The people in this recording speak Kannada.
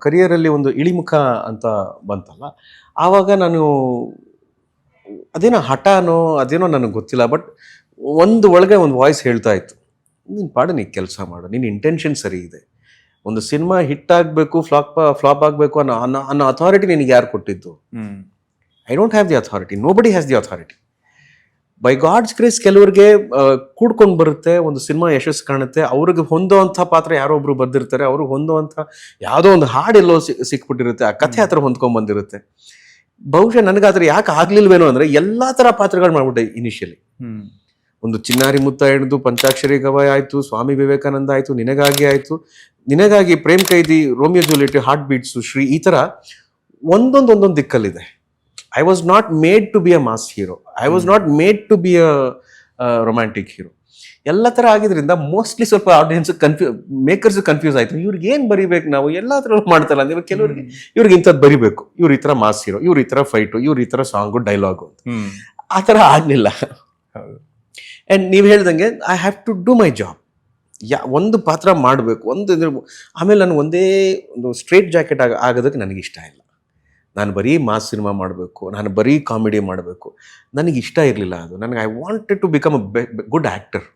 ಕರಿಯರಲ್ಲಿ ಒಂದು ಇಳಿಮುಖ ಅಂತ ಬಂತಲ್ಲ, ಆವಾಗ ನಾನು ಅದೇನೋ ಹಠನೋ ಅದೇನೋ ನನಗೆ ಗೊತ್ತಿಲ್ಲ, ಬಟ್ ಒಂದು ಒಳಗೆ ಒಂದು ವಾಯ್ಸ್ ಹೇಳ್ತಾ ಇತ್ತು, ನೀನು ಪಾಡು ನೀ ಕೆಲಸ ಮಾಡು, ನಿನ್ನ ಇಂಟೆನ್ಷನ್ ಸರಿ ಇದೆ, ಒಂದು ಸಿನಿಮಾ ಹಿಟ್ ಆಗಬೇಕು ಫ್ಲಾಪ್ ಆಗಬೇಕು ಅನ್ನೋ ಅಥಾರಿಟಿ ನಿನಗೆ ಯಾರು ಕೊಟ್ಟಿದ್ದು? I don't have the authority, nobody has the authority. By God's grace ಕೆಲವ್ರಿಗೆ ಕೂಡ್ಕೊಂಡು ಬರುತ್ತೆ, ಒಂದು ಸಿನಿಮಾ ಯಶಸ್ಸು ಕಾಣುತ್ತೆ, ಅವ್ರಿಗೆ ಹೊಂದೋವಂಥ ಪಾತ್ರ ಯಾರೋ ಒಬ್ರು ಬರ್ದಿರ್ತಾರೆ, ಅವ್ರಿಗೆ ಹೊಂದೋವಂಥ ಯಾವುದೋ ಒಂದು ಹಾಡೆಲ್ಲೋ ಸಿಕ್ಬಿಟ್ಟಿರುತ್ತೆ, ಆ ಕಥೆ ಹತ್ರ ಹೊಂದ್ಕೊಂಡ್ ಬಂದಿರುತ್ತೆ. ಬಹುಶಃ ನನಗಾದ್ರೆ ಯಾಕೆ ಆಗ್ಲಿಲ್ವೇನೋ ಅಂದ್ರೆ ಎಲ್ಲಾ ತರ ಪಾತ್ರಗಳು ಮಾಡ್ಬಿಟ್ಟೆ ಇನಿಷಿಯಲಿ. ಒಂದು ಚಿನ್ನಾರಿ ಮುತ್ತ ಹಿಡಿದು ಪಂಚಾಕ್ಷರಿ ಗವಾಯ್ ಆಯ್ತು, ಸ್ವಾಮಿ ವಿವೇಕಾನಂದ ಆಯ್ತು, ನಿನಗಾಗಿ ಆಯ್ತು, ನಿನಗಾಗಿ Prem Kaidi, Romeo Juliet, heart beats, Shri, ಈ ತರ ಒಂದೊಂದು ದಿಕ್ಕಲ್ಲಿದೆ. I was not made to be a mass hero, I was not made to be a romantic hero. ಎಲ್ಲ ತರ ಆಗಿದ್ರಿಂದ ಮೋಸ್ಟ್ಲಿ ಸ್ವಲ್ಪ ಆಡಿಯನ್ಸ್ ಮೇಕರ್ಸ್ ಕನ್ಫ್ಯೂಸ್ ಆಯ್ತು, ಇವ್ರಿಗೆ ಏನ್ ಬರಿಬೇಕು, ನಾವು ಎಲ್ಲಾ ತರ ಮಾಡ್ತಾರಲ್ಲ ಅಂದ್ರೆ ಕೆಲವರಿಗೆ ಇವ್ರಿಗೆ ಇಂಥದ್ದು ಬರಿಬೇಕು, ಇವ್ರ ಈ ತರ ಮಾಸ್ ಹೀರೋ, ಇವ್ರ ಈ ತರ ಫೈಟು, ಇವ್ರ ಈ ತರ ಸಾಂಗು ಡೈಲಾಗು ಅಂತ. ಆ ತರ ಆಗ್ಲಿಲ್ಲ. ಅಂಡ್ ನೀವ್ ಹೇಳ್ದಂಗೆ I have to do my job. ಒಂದು ಪಾತ್ರ ಮಾಡಬೇಕು, ಆಮೇಲೆ ನಾನು ಒಂದೇ ಒಂದು ಸ್ಟ್ರೇಟ್ ಜಾಕೆಟ್ ಆಗೋದಕ್ಕೆ ನನಗೆ ಇಷ್ಟ ಇಲ್ಲ. ನಾನು ಬರೀ ಮಾಸ್ ಸಿನಿಮಾ ಮಾಡಬೇಕು, ನಾನು ಬರೀ ಕಾಮಿಡಿ ಮಾಡಬೇಕು, ನನಗೆ ಇಷ್ಟ ಇರಲಿಲ್ಲ ಅದು. ನನಗೆ I wanted to become a good actor.